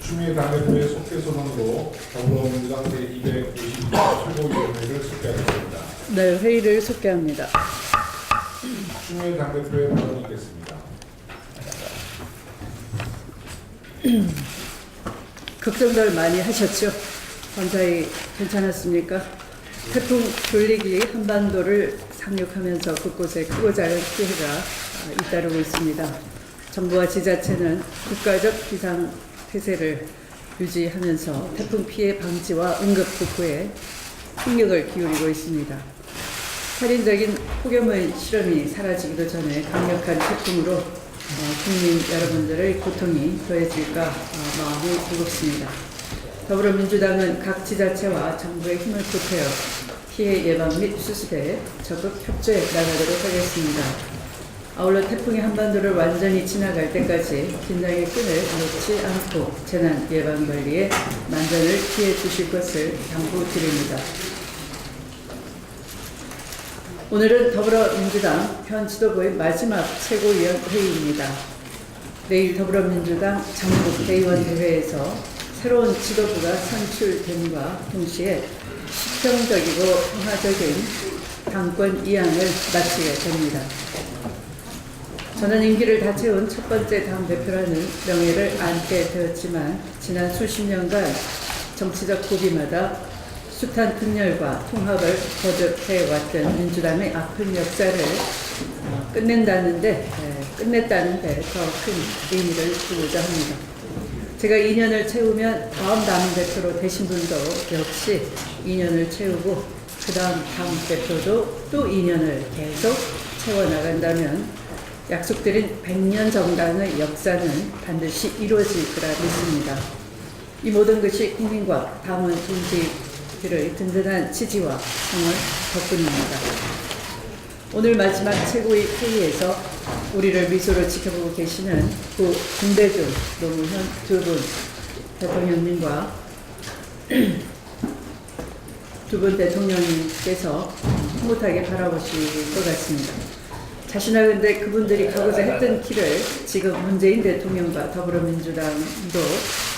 추미애 당대표의 속죄 선언으로 더불어민주당 제252 최고위원회를 속개하겠습니다. 네, 회의를 속개합니다. 추미애 당대표의 발언이 있겠습니다. 걱정들 많이 하셨죠? 감사히 괜찮았습니까? 태풍 졸리기 한반도를 상륙하면서 곳곳에 크고 작은 피해가 잇따르고 있습니다. 정부와 지자체는 국가적 비상태세를 유지하면서 태풍 피해 방지와 응급 복구에 총력을 기울이고 있습니다. 살인적인 폭염의 실험이 사라지기도 전에 강력한 태풍으로 국민 여러분들의 고통이 더해질까 마음이 무겁습니다. 더불어민주당은 각 지자체와 정부의 힘을 보태어 피해 예방 및 수습에 적극 협조해 나가도록 하겠습니다. 아울러 태풍이 한반도를 완전히 지나갈 때까지 긴장의 끈을 놓지 않고 재난 예방 관리에 만전을 기해 주실 것을 당부드립니다. 오늘은 더불어민주당 현 지도부의 마지막 최고위원 회의입니다. 내일 더불어민주당 전국 대의원대회에서 새로운 지도부가 선출됨과 동시에 수평적이고 평화적인 당권 이양을 마치게 됩니다. 저는 임기를 다 채운 첫 번째 당대표라는 명예를 안게 되었지만 지난 수십 년간 정치적 고비마다 숱한 분열과 통합을 거듭해왔던 민주당의 아픈 역사를 끝냈다는 데 더 큰 의미를 두고자 합니다. 제가 2년을 채우면 다음 당대표로 되신 분도 역시 2년을 채우고 그 다음 당대표도 또 2년을 계속 채워나간다면 약속드린 100년 정당의 역사는 반드시 이루어질 거라 믿습니다. 이 모든 것이 국민과 당원 동지들의 든든한 지지와 성원 덕분입니다. 오늘 마지막 최고위 회의에서 우리를 미소로 지켜보고 계시는 고 김대중, 노무현 두 분 대통령님과 두 분 대통령님께서 흐뭇하게 바라보실 것 같습니다. 자신하건대 그분들이 가고자 했던 길을 지금 문재인 대통령과 더불어민주당도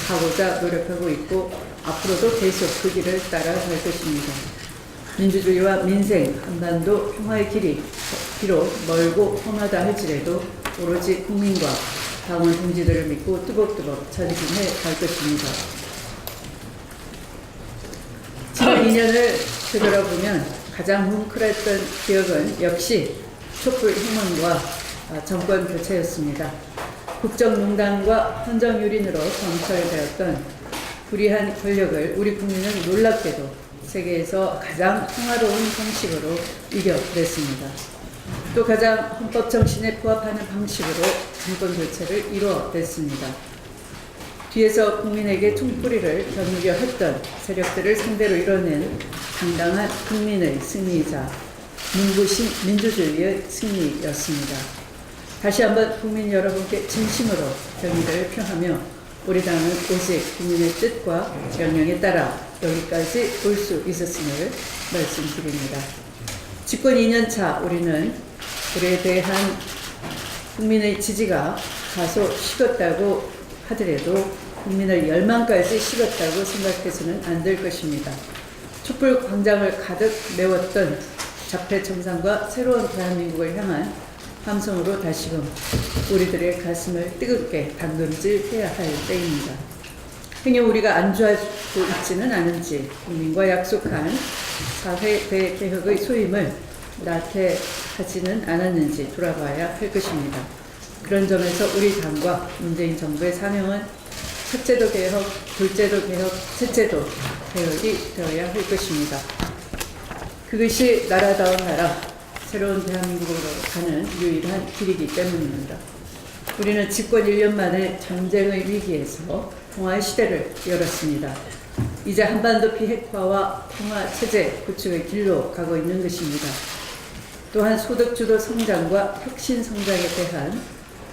가고자 노력하고 있고 앞으로도 계속 그 길을 따라갈 것입니다. 민주주의와 민생, 한반도 평화의 길이 비록 멀고 험하다 할지라도 오로지 국민과 당원 동지들을 믿고 뚜벅뚜벅 전진해 갈 것입니다. 지난 2년을 되돌아보면 가장 뭉클했던 기억은 역시 촛불 혁명과 정권 교체였습니다. 국정농단과 헌정유린으로 검찰되었던 불의한 권력을 우리 국민은 놀랍게도 세계에서 가장 평화로운 방식으로 이겨냈습니다. 또 가장 헌법 정신에 부합하는 방식으로 정권 교체를 이루어냈습니다. 뒤에서 국민에게 총뿌리를 겨누려 했던 세력들을 상대로 이뤄낸 당당한 국민의 승리이자 눈부신 민주주의의 승리였습니다. 다시 한번 국민 여러분께 진심으로 경의를 표하며 우리 당은 오직 국민의 뜻과 명령에 따라 여기까지 올 수 있었음을 말씀드립니다. 집권 2년차 우리는 우리에 대한 국민의 지지가 다소 식었다고 하더라도 국민의 열망까지 식었다고 생각해서는 안 될 것입니다. 촛불 광장을 가득 메웠던 자폐 청산과 새로운 대한민국을 향한 함성으로 다시금 우리들의 가슴을 뜨겁게 담금질해야 할 때입니다. 행여 우리가 안주하고 있지는 않은지 국민과 약속한 사회 대개혁의 소임을 나태하지는 않았는지 돌아봐야 할 것입니다. 그런 점에서 우리 당과 문재인 정부의 사명은 첫째도 개혁, 둘째도 개혁, 셋째도 개혁이 되어야 할 것입니다. 그것이 나라다운 나라, 새로운 대한민국으로 가는 유일한 길이기 때문입니다. 우리는 집권 1년 만에 전쟁의 위기에서 통화의 시대를 열었습니다. 이제 한반도 비핵화와 평화체제 구축의 길로 가고 있는 것입니다. 또한 소득주도 성장과 혁신 성장에 대한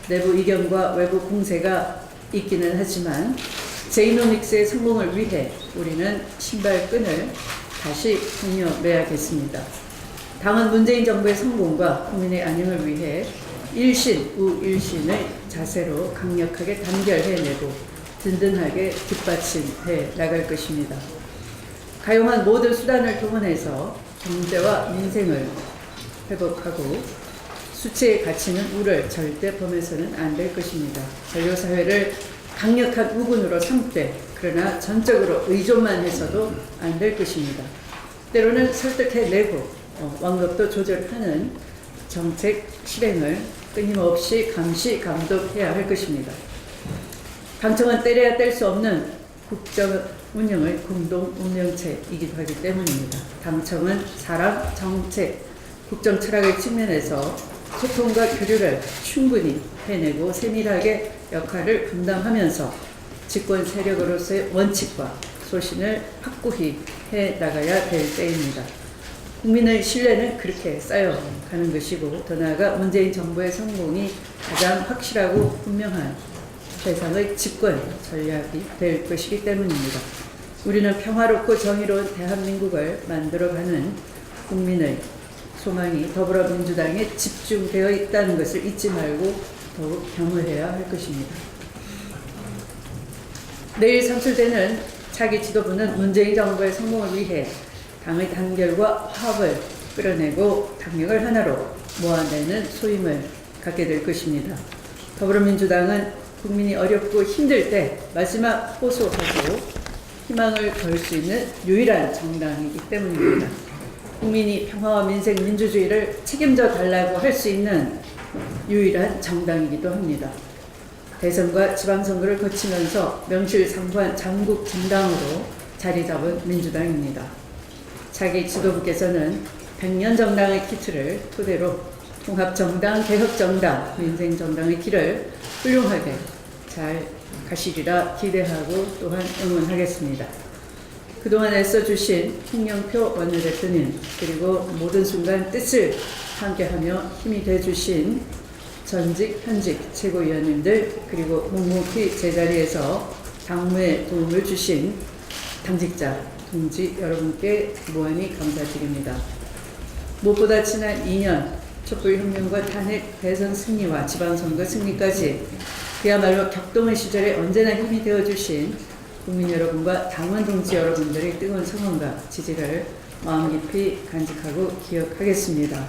내부 이견과 외부 공세가 있기는 하지만 제이노믹스의 성공을 위해 우리는 신발끈을 다시 동여매야겠습니다. 당은 문재인 정부의 성공과 국민의 안녕을 위해 일신, 우일신의 자세로 강력하게 단결해내고 든든하게 뒷받침해 나갈 것입니다. 가용한 모든 수단을 동원해서 경제와 민생을 회복하고 수치의 가치는 우를 절대 범해서는 안 될 것입니다. 전료사회를 강력한 우군으로 삼되 그러나 전적으로 의존만 해서도 안 될 것입니다. 때로는 설득해내고 완급도 조절하는 정책 실행을 끊임없이 감시 감독해야 할 것입니다. 당청은 때려야 뗄 수 없는 국정 운영의 공동 운영체이기도 하기 때문입니다. 당청은 사람, 정책, 국정 철학의 측면에서 소통과 교류를 충분히 해내고 세밀하게 역할을 분담하면서 집권 세력으로서의 원칙과 소신을 확고히 해 나가야 될 때입니다. 국민의 신뢰는 그렇게 쌓여가는 것이고 더 나아가 문재인 정부의 성공이 가장 확실하고 분명한 최상의 집권 전략이 될 것이기 때문입니다. 우리는 평화롭고 정의로운 대한민국을 만들어가는 국민의 소망이 더불어민주당에 집중되어 있다는 것을 잊지 말고 더욱 경험해야 할 것입니다. 내일 선출되는 차기 지도부는 문재인 정부의 성공을 위해 당의 단결과 화합을 끌어내고 당력을 하나로 모아내는 소임을 갖게 될 것입니다. 더불어민주당은 국민이 어렵고 힘들 때 마지막 호소하고 희망을 걸 수 있는 유일한 정당이기 때문입니다. 국민이 평화와 민생, 민주주의를 책임져 달라고 할 수 있는 유일한 정당이기도 합니다. 대선과 지방선거를 거치면서 명실상부한 전국 정당으로 자리 잡은 민주당입니다. 차기 지도부께서는 100년 정당의 키트를 토대로 통합정당, 개혁정당, 민생정당의 길을 훌륭하게 잘 가시리라 기대하고 또한 응원하겠습니다. 그동안 애써주신 홍영표 원내대표님 그리고 모든 순간 뜻을 함께하며 힘이 돼주신 전직 현직 최고위원님들 그리고 묵묵히 제자리에서 당무에 도움을 주신 당직자 동지 여러분께 무한히 감사드립니다. 무엇보다 지난 2년 촛불혁명과 탄핵 대선 승리와 지방선거 승리까지 그야말로 격동의 시절에 언제나 힘이 되어주신 국민 여러분과 당원 동지 여러분들의 뜨거운 성원과 지지를 마음 깊이 간직하고 기억하겠습니다.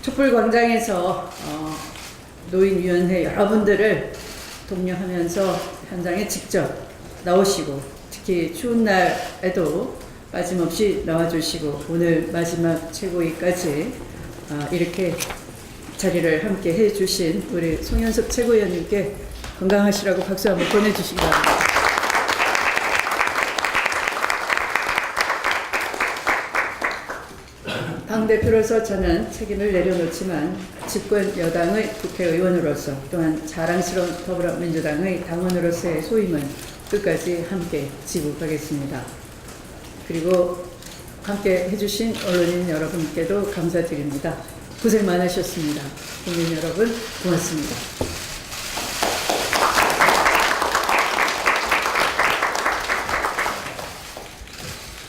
촛불광장에서 노인위원회 여러분들을 독려하면서 현장에 직접 나오시고 특히 추운 날에도 빠짐없이 나와주시고 오늘 마지막 최고위까지 이렇게 자리를 함께 해주신 우리 송현섭 최고위원님께 건강하시라고 박수 한번 보내주시기 바랍니다. 당대표로서 저는 책임을 내려놓지만 집권 여당의 국회의원으로서 또한 자랑스러운 더불어민주당의 당원으로서의 소임은 끝까지 함께 지고 가겠습니다. 그리고 함께 해주신 언론인 여러분께도 감사드립니다. 고생 많으셨습니다. 국민 여러분 고맙습니다.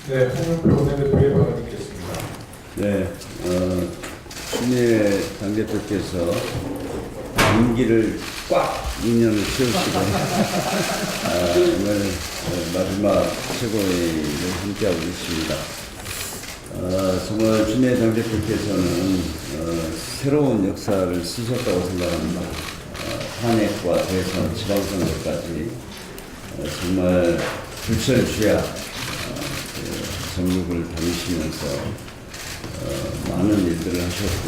네, 홍영표 원내대표의 발언 듣겠습니다. 네, 추미애 당대표께서 임기를 꽉 2년을 채우시고 오늘 마지막 최고위를 함께하고 있습니다. 정말 추미애 당대표께서는 새로운 역사를 쓰셨다고 생각합니다. 탄핵과 대선, 지방선거까지 정말 불철주야 전국을 다니시면서 많은 일들을 하셨고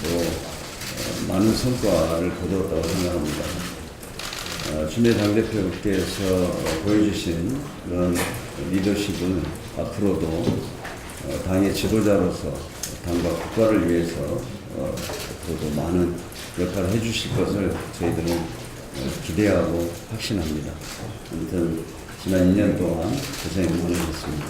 또 많은 성과를 거두었다고 생각합니다. 추미애 당대표께서 보여주신 그런 리더십은 앞으로도 당의 지도자로서 당과 국가를 위해서 앞으로도 많은 역할을 해주실 것을 저희들은 기대하고 확신합니다. 아무튼 지난 2년 동안 고생 많으셨습니다.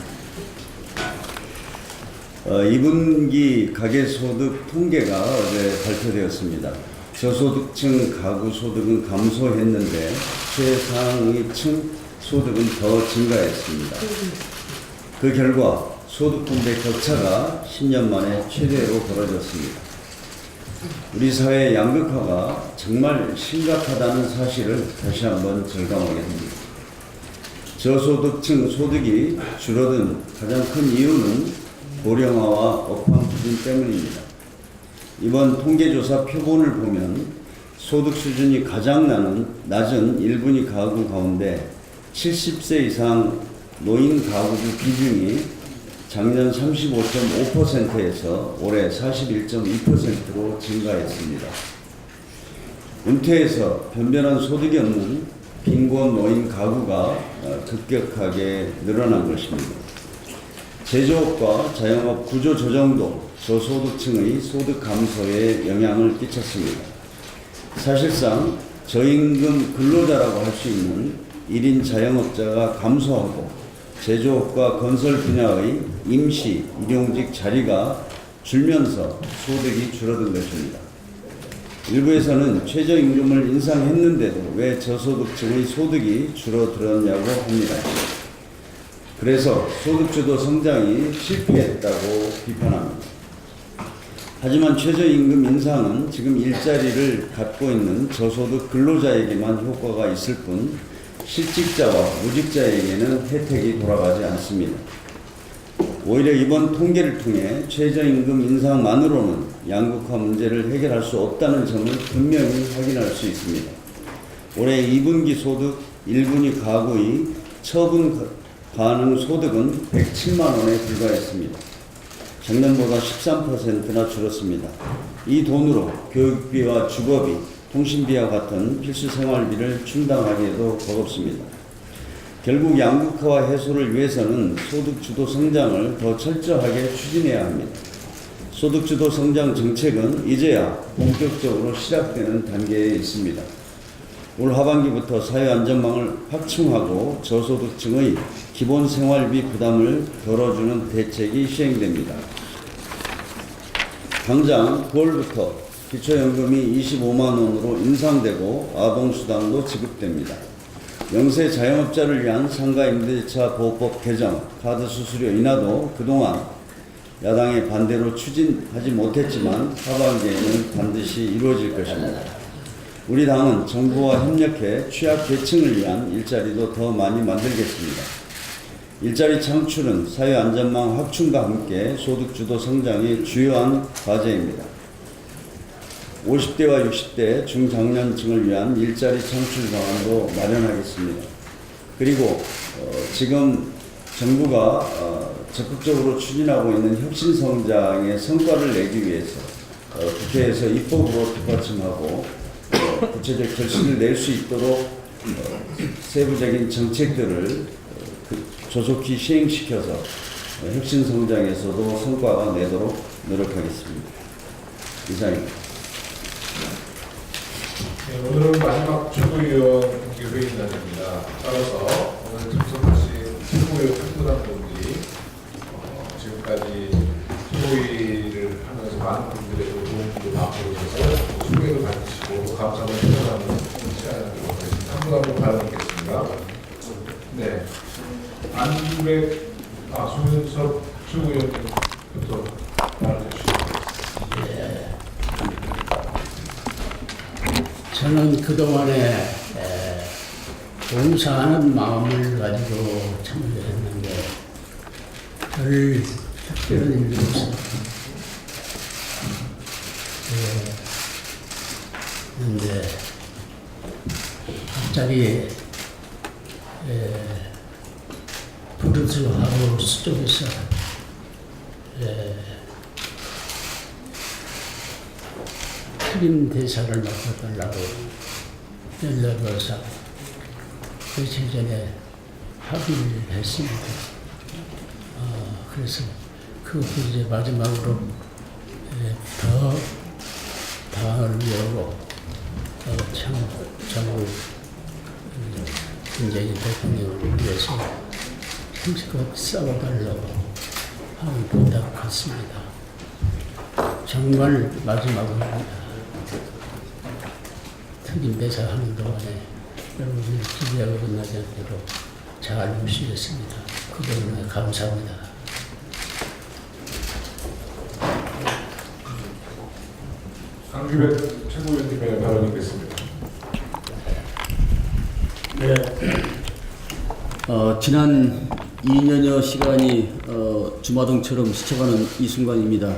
2분기 가계소득 통계가 어제 발표되었습니다. 저소득층 가구 소득은 감소했는데 최상위층 소득은 더 증가했습니다. 그 결과 소득 분배 격차가 10년 만에 최대로 벌어졌습니다. 우리 사회의 양극화가 정말 심각하다는 사실을 다시 한번 절감하게 됩니다. 저소득층 소득이 줄어든 가장 큰 이유는 고령화와 업황 부진 때문입니다. 이번 통계조사 표본을 보면 소득 수준이 가장 낮은 1분위 가구 가운데 70세 이상 노인 가구주 비중이 작년 35.5%에서 올해 41.2%로 증가했습니다. 은퇴해서 변변한 소득이 없는 빈곤 노인 가구가 급격하게 늘어난 것입니다. 제조업과 자영업 구조 조정도 저소득층의 소득 감소에 영향을 끼쳤습니다. 사실상 저임금 근로자라고 할 수 있는 1인 자영업자가 감소하고 제조업과 건설 분야의 임시 일용직 자리가 줄면서 소득이 줄어든 것입니다. 일부에서는 최저임금을 인상했는데도 왜 저소득층의 소득이 줄어들었냐고 합니다. 그래서 소득주도 성장이 실패했다고 비판합니다. 하지만 최저임금 인상은 지금 일자리를 갖고 있는 저소득 근로자에게만 효과가 있을 뿐 실직자와 무직자에게는 혜택이 돌아가지 않습니다. 오히려 이번 통계를 통해 최저임금 인상만으로는 양극화 문제를 해결할 수 없다는 점을 분명히 확인할 수 있습니다. 올해 2분기 소득 1분위 가구의 처분 가능 소득은 107만 원에 불과했습니다. 작년보다 13%나 줄었습니다. 이 돈으로 교육비와 주거비, 통신비와 같은 필수 생활비를 충당하기에도 버겁습니다. 결국 양극화와 해소를 위해서는 소득주도 성장을 더 철저하게 추진해야 합니다. 소득주도 성장 정책은 이제야 본격적으로 시작되는 단계에 있습니다. 올 하반기부터 사회안전망을 확충하고 저소득층의 기본 생활비 부담을 덜어주는 대책이 시행됩니다. 당장 9월부터 기초연금이 25만 원으로 인상되고 아동수당도 지급됩니다. 영세 자영업자를 위한 상가임대차 보호법 개정, 카드 수수료 인하도 그동안 야당의 반대로 추진하지 못했지만 하반기에는 반드시 이루어질 것입니다. 우리 당은 정부와 협력해 취약계층을 위한 일자리도 더 많이 만들겠습니다. 일자리 창출은 사회안전망 확충과 함께 소득주도 성장의 주요한 과제입니다. 50대와 60대 중장년층을 위한 일자리 창출 방안도 마련하겠습니다. 그리고 지금 정부가 적극적으로 추진하고 있는 혁신성장의 성과를 내기 위해서 국회에서 입법으로 뒷받침하고 구체적 결실을 낼 수 있도록 세부적인 정책들을 조속히 시행시켜서 혁신성장에서도 성과가 내도록 노력하겠습니다. 이상입니다. 네, 오늘은 마지막 최고위원 회의 날입니다. 따라서 오늘 참석하신 최고위원 특보단 분들이 지금까지 최고위를 하면서 많은 분들의 도움도 받고 계셔서 소개도 받으시고 감사를 표현하는 시간을 갖고 계십니다. 한 분 한 분 발언하겠습니다. 네, 안주백, 송윤섭 최고위원님부터 발언해 주시죠. 저는 그동안에 봉사하는 마음을 가지고 참여를 했는데 별 특별한 일이 없었는데 갑자기 부르스하우스 쪽에서 필름 대사를 맡아달라고 연락을 해서 며칠 전에 합의를 했습니다. 그래서 그것도 이제 마지막으로 더 당을 위하고 전국 문재인 대통령을 위해서 힘껏 싸워달라고 하는 부탁했습니다. 정말 마지막으로 특임 대사 하는 동안에 여러분이 기대하고 끝나지 않도록 잘 모시겠습니다. 그 부분에 감사합니다. 강규백 최고위원님의 발언이 있겠습니다. 네. 지난 2년여 시간이 주마등처럼 스쳐가는 이 순간입니다.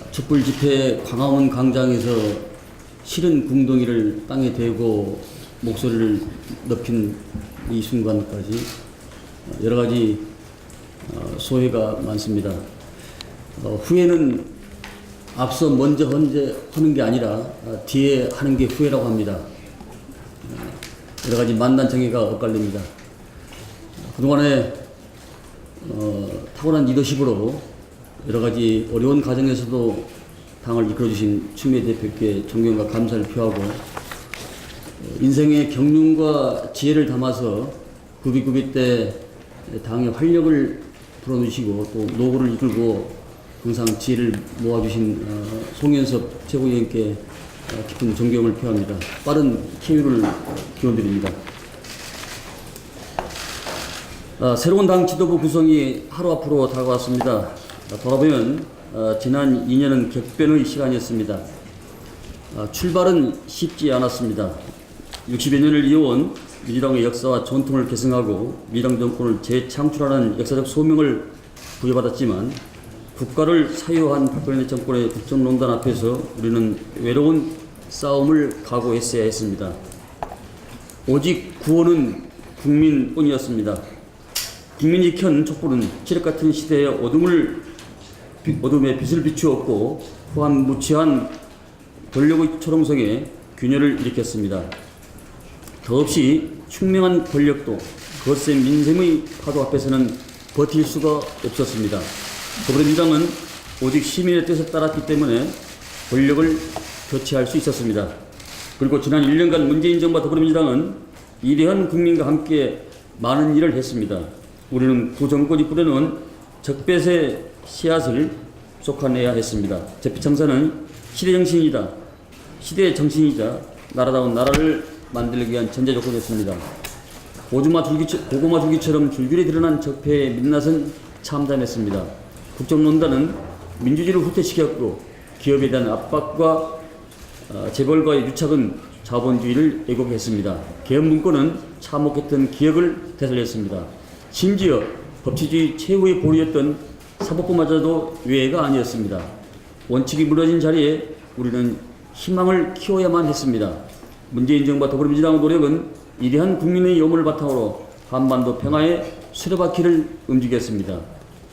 촛불 집회 광화문 광장에서 시른 궁둥이를 땅에 대고 목소리를 높인 이 순간까지 여러 가지 소회가 많습니다. 후회는 앞서 먼저 하는 게 아니라 뒤에 하는 게 후회라고 합니다. 여러 가지 만난청이가 엇갈립니다. 그동안에 탁월한 리더십으로 여러 가지 어려운 과정에서도 당을 이끌어주신 추미애 대표께 존경과 감사를 표하고 인생의 경륜과 지혜를 담아서 구비구비 때 당의 활력을 불어넣으시고 또 노고를 이끌고 항상 지혜를 모아주신 송현섭 최고위원께 깊은 존경을 표합니다. 빠른 쾌유를 기원드립니다. 새로운 당 지도부 구성이 하루 앞으로 다가왔습니다. 돌아보면 지난 2년은 격변의 시간이었습니다. 출발은 쉽지 않았습니다. 60여 년을 이어온 민주당의 역사와 전통을 계승하고 민주당 정권을 재창출하는 역사적 소명을 부여받았지만 국가를 사유한 박근혜 정권의 국정농단 앞에서 우리는 외로운 싸움을 각오했어야 했습니다. 오직 구원은 국민뿐이었습니다. 국민이 켠 촛불은 칠흑 같은 시대의 어둠에 빛을 비추었고 후한 무치한 권력의 초롱성에 균열을 일으켰습니다. 더없이 흉명한 권력도 거센 민생의 파도 앞에서는 버틸 수가 없었습니다. 더불어민주당은 오직 시민의 뜻에 따랐기 때문에 권력을 교체할 수 있었습니다. 그리고 지난 1년간 문재인 정부와 더불어민주당은 위대한 국민과 함께 많은 일을 했습니다. 우리는 구정권이 뿌려놓은 적폐의 씨앗을 쏟아내야 했습니다. 적폐청산은 시대정신이다. 시대의 정신이자 나라다운 나라를 만들기 위한 전제 조건이었습니다. 고구마 줄기처럼 줄줄이 드러난 적폐의 민낯은 참담했습니다. 국정농단은 민주주의를 후퇴시켰고 기업에 대한 압박과 재벌과의 유착은 자본주의를 왜곡했습니다. 개헌 문건은 참혹했던 기억을 되살렸습니다. 심지어 법치주의 최후의 보루였던 사법부마저도 외가 아니었습니다. 원칙이 무너진 자리에 우리는 희망을 키워야만 했습니다. 문재인 정부와 더불어민주당의 노력은 위대한 국민의 염원을 바탕으로 한반도 평화의 수레바퀴를 움직였습니다.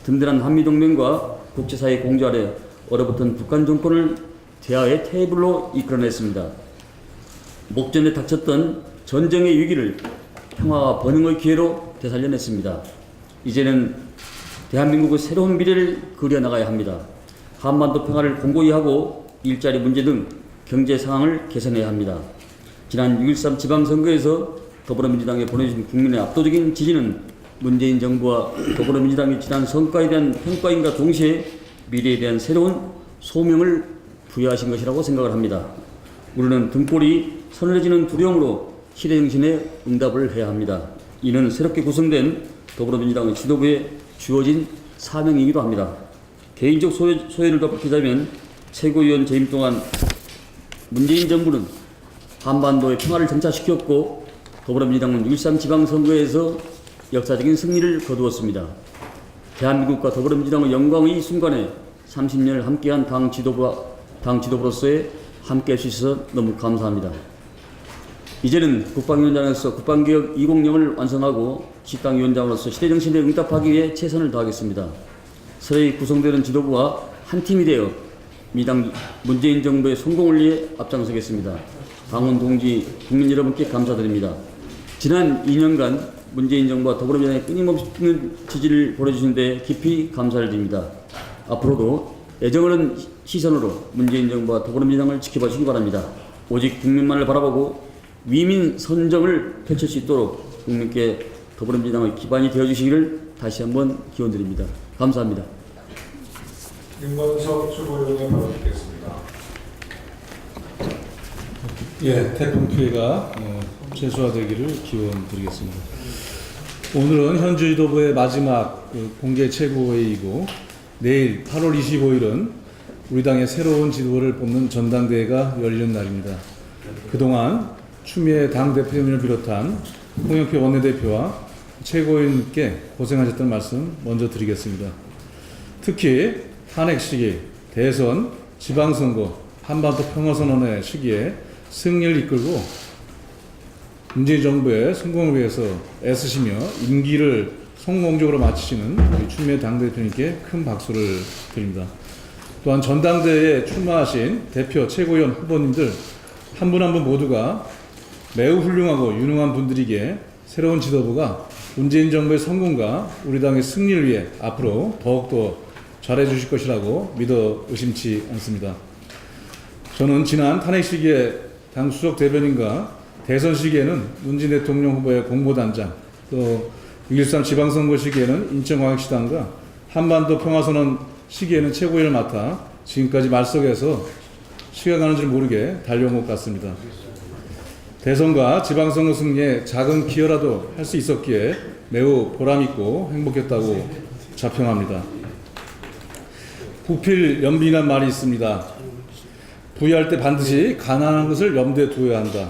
든든한 한미동맹과 국제사회 공조 아래 얼어붙은 북한 정권을 대화의 테이블로 이끌어냈습니다. 목전에 닥쳤던 전쟁의 위기를 평화와 번영의 기회로 되살려냈습니다. 이제는 대한민국의 새로운 미래를 그려나가야 합니다. 한반도 평화를 공고히 하고 일자리 문제 등 경제 상황을 개선해야 합니다. 지난 6.13 지방선거에서 더불어민주당에 보내주신 국민의 압도적인 지지는 문재인 정부와 더불어민주당의 지난 성과에 대한 평가인과 동시에 미래에 대한 새로운 소명을 부여하신 것이라고 생각을 합니다. 우리는 등골이 서늘해지는 두려움으로 시대정신에 응답을 해야 합니다. 이는 새롭게 구성된 더불어민주당의 지도부에 주어진 사명이기도 합니다. 개인적 소회를 더 밝히자면 최고위원 재임 동안 문재인 정부는 한반도의 평화를 정착시켰고 더불어민주당은 6.13 지방선거에서 역사적인 승리를 거두었습니다. 대한민국과 더불어민주당의 영광의 순간에 30년을 함께한 당 지도부로서의 함께할 수 있어서 너무 감사합니다. 이제는 국방위원장으로서 국방개혁 2.0을 완성하고 집당위원장으로서 시대정신에 응답하기 위해 최선을 다하겠습니다. 새로이 구성되는 지도부와 한 팀이 되어 민주당 문재인 정부의 성공을 위해 앞장서겠습니다. 당원 동지 국민 여러분께 감사드립니다. 지난 2년간 문재인 정부와 더불어민주당에 끊임없는 지지를 보내주신 데 깊이 감사를 드립니다. 앞으로도 애정하는 시선으로 문재인 정부와 더불어민주당을 지켜봐 주시기 바랍니다. 오직 국민만을 바라보고 위민 선정을 펼칠 수 있도록 국민께 더불어민주당의 기반이 되어주시기를 다시 한번 기원드립니다. 감사합니다. 윤건석 최고위원의 발언 듣겠습니다. 예, 태풍 피해가 최소화되기를 기원드리겠습니다. 오늘은 현주 지도부의 마지막 공개 최고회의이고 내일 8월 25일은 우리 당의 새로운 지도부를 뽑는 전당대회가 열리는 날입니다. 그동안 추미애 당대표님을 비롯한 홍영표 원내대표와 최고위원님께 고생하셨다는 말씀 먼저 드리겠습니다. 특히 탄핵 시기, 대선, 지방선거, 한반도 평화선언의 시기에 승리를 이끌고 문재인 정부의 성공을 위해서 애쓰시며 임기를 성공적으로 마치시는 우리 추미애 당대표님께 큰 박수를 드립니다. 또한 전당대회에 출마하신 대표 최고위원 후보님들 한 분 한 분 모두가 매우 훌륭하고 유능한 분들이기에 새로운 지도부가 문재인 정부의 성공과 우리 당의 승리를 위해 앞으로 더욱더 잘해 주실 것이라고 믿어 의심치 않습니다. 저는 지난 탄핵 시기에 당 수석 대변인과 대선 시기에는 문재인 대통령 후보의 공보단장, 또 6.13 지방선거 시기에는 인천광역시당과 한반도 평화선언 시기에는 최고위를 맡아 지금까지 말석에서 시간 가는 줄 모르게 달려온 것 같습니다. 대선과 지방선거 승리에 작은 기여라도 할 수 있었기에 매우 보람있고 행복했다고 자평합니다. 부필연빈이란 말이 있습니다. 부유할 때 반드시 가난한 것을 염두에 두어야 한다.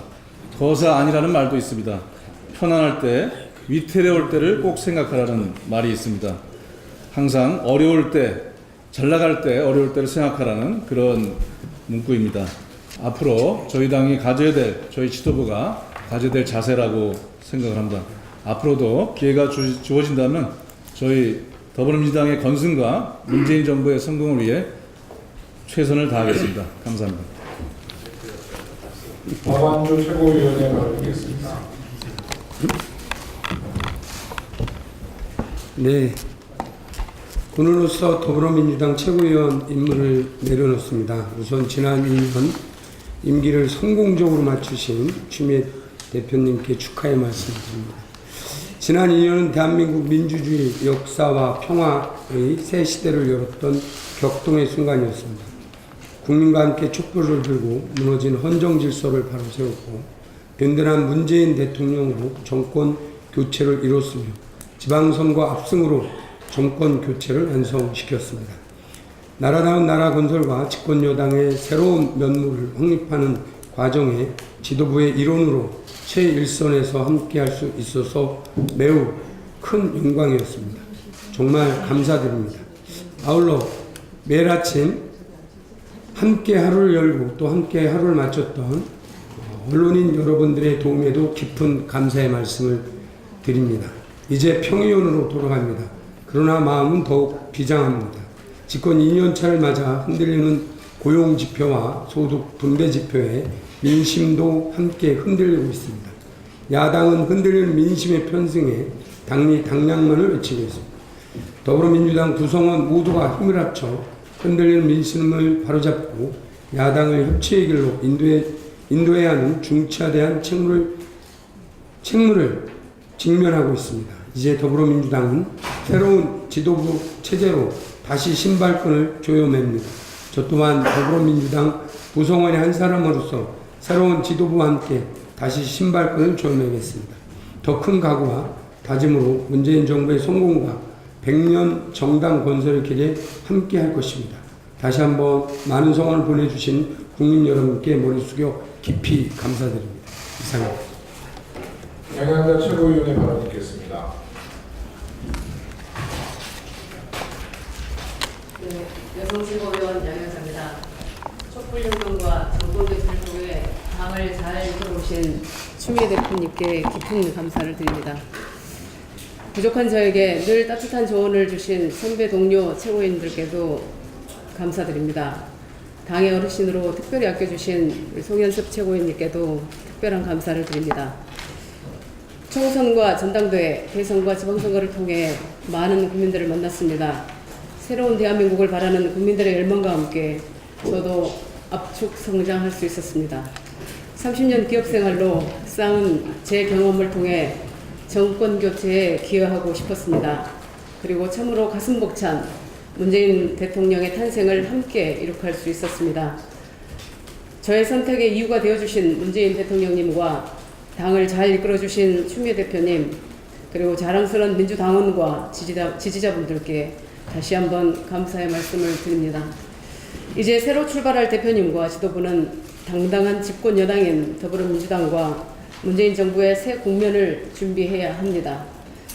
거사 아니라는 말도 있습니다. 편안할 때, 위태로울 때를 꼭 생각하라는 말이 있습니다. 항상 어려울 때, 잘 나갈 때, 어려울 때를 생각하라는 그런 문구입니다. 앞으로 저희 당이 가져야 될, 저희 지도부가 가져야 될 자세라고 생각을 합니다. 앞으로도 기회가 주어진다면 저희 더불어민주당의 건승과 문재인 정부의 성공을 위해 최선을 다하겠습니다. 감사합니다. 박완주 최고위원의 말을 듣겠습니다. 네, 오늘로써 더불어민주당 최고위원 임무를 내려놓습니다. 우선 지난 2년 임기를 성공적으로 마치신 추미애 대표님께 축하의 말씀드립니다. 지난 2년은 대한민국 민주주의 역사와 평화의 새 시대를 열었던 격동의 순간이었습니다. 국민과 함께 촛불을 들고 무너진 헌정 질서를 바로 세웠고 든든한 문재인 대통령으로 정권 교체를 이뤘으며 지방선거 압승으로 정권 교체를 완성시켰습니다. 나라다운 나라 건설과 집권 여당의 새로운 면모를 확립하는 과정에 지도부의 일원으로 최일선에서 함께할 수 있어서 매우 큰 영광이었습니다. 정말 감사드립니다. 아울러 매일 아침 함께 하루를 열고 또 함께 하루를 마쳤던 언론인 여러분들의 도움에도 깊은 감사의 말씀을 드립니다. 이제 평의원으로 돌아갑니다. 그러나 마음은 더욱 비장합니다. 집권 2년차를 맞아 흔들리는 고용지표와 소득 분배지표에 민심도 함께 흔들리고 있습니다. 야당은 흔들리는 민심의 편승에 당리 당량만을 외치고 있습니다. 더불어민주당 구성원 모두가 힘을 합쳐 흔들리는 민심을 바로잡고 야당을 협치의 길로 인도해야 하는 중차대한 책무를 직면하고 있습니다. 이제 더불어민주당은 새로운 지도부 체제로 다시 신발끈을 조여맵니다. 저 또한 더불어민주당 구성원의 한 사람으로서 새로운 지도부와 함께 다시 신발끈을 조여매겠습니다. 더 큰 각오와 다짐으로 문재인 정부의 성공과 100년 정당 건설의 길에 함께 할 것입니다. 다시 한번 많은 성원을 보내주신 국민 여러분께 머리 숙여 깊이 감사드립니다. 이상입니다. 양양자 최고위원의 발언 듣겠습니다. 네, 여성지도위원 양양자입니다. 촛불혁명과 정권교체를 통해 당을 잘 이끌어오신 추미애 대표님께 깊은 감사를 드립니다. 부족한 저에게 늘 따뜻한 조언을 주신 선배 동료 최고위원들께도 감사드립니다. 당의 어르신으로 특별히 아껴주신 송현섭 최고위원님께도 특별한 감사를 드립니다. 총선과 전당대회, 대선과 지방선거를 통해 많은 국민들을 만났습니다. 새로운 대한민국을 바라는 국민들의 열망과 함께 저도 압축 성장할 수 있었습니다. 30년 기업생활로 쌓은 제 경험을 통해 정권 교체에 기여하고 싶었습니다. 그리고 참으로 가슴 벅찬 문재인 대통령의 탄생을 함께 이룩할 수 있었습니다. 저의 선택의 이유가 되어주신 문재인 대통령님과 당을 잘 이끌어주신 추미애 대표님, 그리고 자랑스러운 민주당원과 지지자분들께 다시 한번 감사의 말씀을 드립니다. 이제 새로 출발할 대표님과 지도부는 당당한 집권 여당인 더불어민주당과 문재인 정부의 새 국면을 준비해야 합니다.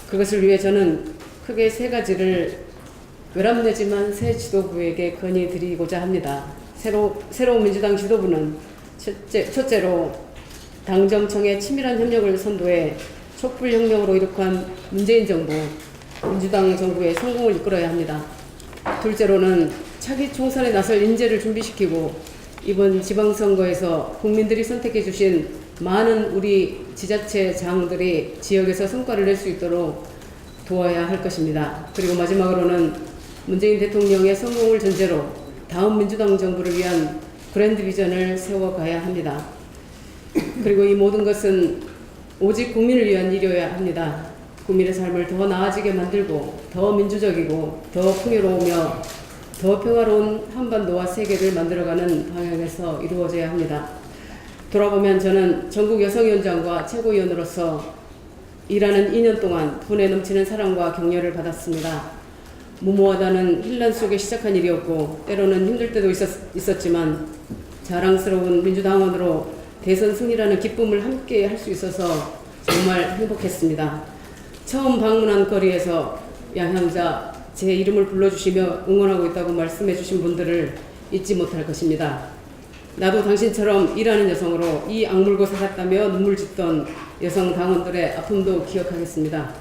그것을 위해 저는 크게 세 가지를 외람되지만 새 지도부에게 건의드리고자 합니다. 새로운 민주당 지도부는 첫째로 당정청의 치밀한 협력을 선도해 촛불혁명으로 이룩한 문재인 정부, 민주당 정부의 성공을 이끌어야 합니다. 둘째로는 차기 총선에 나설 인재를 준비시키고 이번 지방선거에서 국민들이 선택해 주신 많은 우리 지자체장들이 지역에서 성과를 낼 수 있도록 도와야 할 것입니다. 그리고 마지막으로는 문재인 대통령의 성공을 전제로 다음 민주당 정부를 위한 그랜드 비전을 세워가야 합니다. 그리고 이 모든 것은 오직 국민을 위한 일이어야 합니다. 국민의 삶을 더 나아지게 만들고 더 민주적이고 더 풍요로우며 더 평화로운 한반도와 세계를 만들어가는 방향에서 이루어져야 합니다. 돌아보면 저는 전국 여성위원장과 최고위원으로서 일하는 2년 동안 분에 넘치는 사랑과 격려를 받았습니다. 무모하다는 혼란 속에 시작한 일이었고 때로는 힘들 때도 있었지만 자랑스러운 민주당원으로 대선 승리라는 기쁨을 함께 할 수 있어서 정말 행복했습니다. 처음 방문한 거리에서 양향자 제 이름을 불러주시며 응원하고 있다고 말씀해 주신 분들을 잊지 못할 것입니다. 나도 당신처럼 일하는 여성으로 이 악물고 살았다며 눈물 짓던 여성 당원들의 아픔도 기억하겠습니다.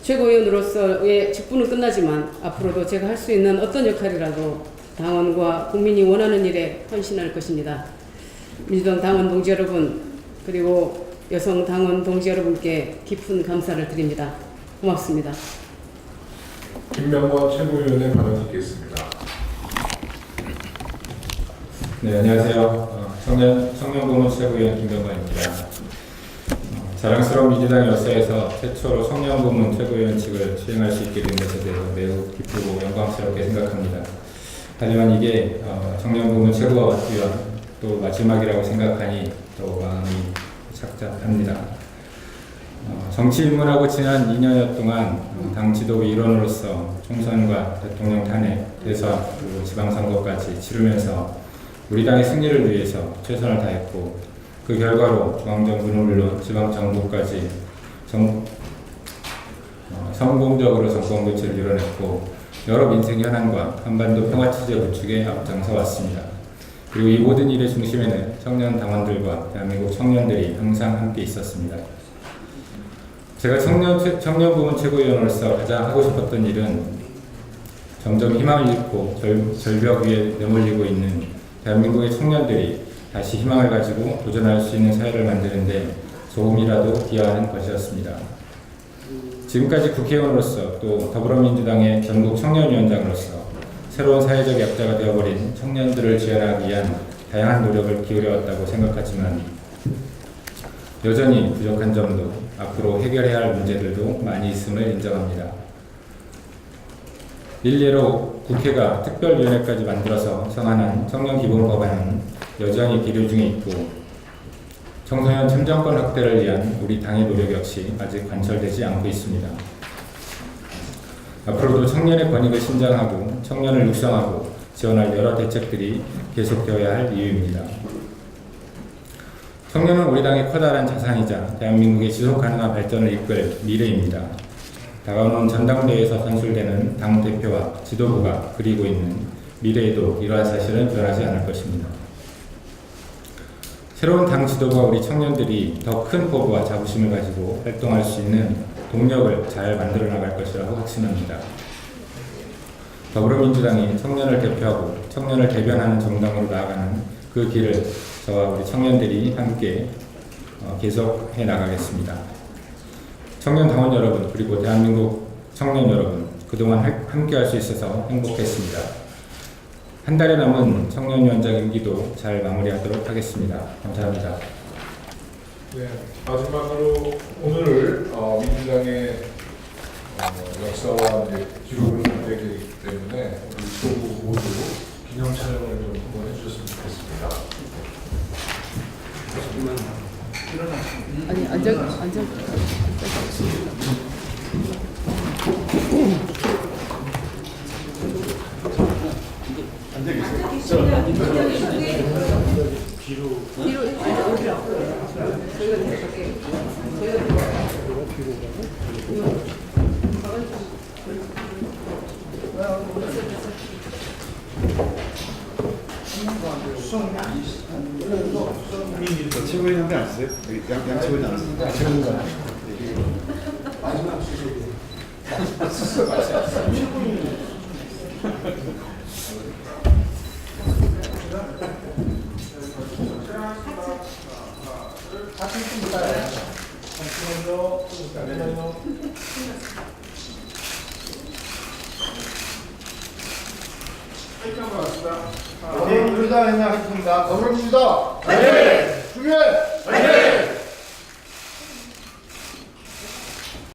최고위원으로서의 직분은 끝나지만 앞으로도 제가 할 수 있는 어떤 역할이라도 당원과 국민이 원하는 일에 헌신할 것입니다. 민주당 당원 동지 여러분 그리고 여성 당원 동지 여러분께 깊은 감사를 드립니다. 고맙습니다. 김명권 최고위원의 발언 듣겠습니다. 네, 안녕하세요. 청년부문 최고위원 김병관입니다. 자랑스러운 민주당 역사에서 최초로 청년부문 최고위원직을 수행할 수 있게 된 것에 대해서 매우 기쁘고 영광스럽게 생각합니다. 하지만 이게 청년부문 최고위원 또 마지막이라고 생각하니 또 마음이 착잡합니다. 정치 입문하고 지난 2년여 동안 당 지도부 일원으로서 총선과 대통령 탄핵, 대선, 그리고 지방선거까지 치르면서 우리 당의 승리를 위해서 최선을 다했고 그 결과로 중앙정부는 물론 지방정부까지 성공적으로 정권교체를 이뤄냈고 여러 민생 현안과 한반도 평화체제 구축에 앞장서 왔습니다. 그리고 이 모든 일의 중심에는 청년 당원들과 대한민국 청년들이 항상 함께 있었습니다. 제가 청년부문 최고위원으로서 가장 하고 싶었던 일은 점점 희망을 잃고 절벽 위에 내몰리고 있는 대한민국의 청년들이 다시 희망을 가지고 도전할 수 있는 사회를 만드는데 조금이라도 기여하는 것이었습니다. 지금까지 국회의원으로서 또 더불어민주당의 전국 청년위원장으로서 새로운 사회적 약자가 되어버린 청년들을 지원하기 위한 다양한 노력을 기울여왔다고 생각하지만 여전히 부족한 점도 앞으로 해결해야 할 문제들도 많이 있음을 인정합니다. 일례로 국회가 특별위원회까지 만들어서 성안한 청년기본법안은 여전히 계류 중에 있고 청소년 참정권 확대를 위한 우리 당의 노력 역시 아직 관철되지 않고 있습니다. 앞으로도 청년의 권익을 신장하고 청년을 육성하고 지원할 여러 대책들이 계속되어야 할 이유입니다. 청년은 우리 당의 커다란 자산이자 대한민국의 지속가능한 발전을 이끌 미래입니다. 다가오는 전당대회에서 선출되는 당대표와 지도부가 그리고 있는 미래에도 이러한 사실은 변하지 않을 것입니다. 새로운 당 지도부와 우리 청년들이 더 큰 포부와 자부심을 가지고 활동할 수 있는 동력을 잘 만들어 나갈 것이라고 확신합니다. 더불어민주당이 청년을 대표하고 청년을 대변하는 정당으로 나아가는 그 길을 저와 우리 청년들이 함께 계속해 나가겠습니다. 청년 당원 여러분 그리고 대한민국 청년 여러분 그동안 함께 할 수 있어서 행복했습니다. 한 달에 남은 청년위원장 임기도 잘 마무리하도록 하겠습니다. 감사합니다. 네, 마지막으로 오늘 민주당의 역사와 기록을 공개하기 때문에 우리 지도부 모두 기념 촬영을 좀 한번 해주셨으면 좋겠습니다. 아니 앉아. 앉아 계세요. 최고위원 한분 안 쓰세요? 양 최고위원 안 쓰세요? 더불어민주당 하겠습니다. 더불어민주당. 네. 중현. 네.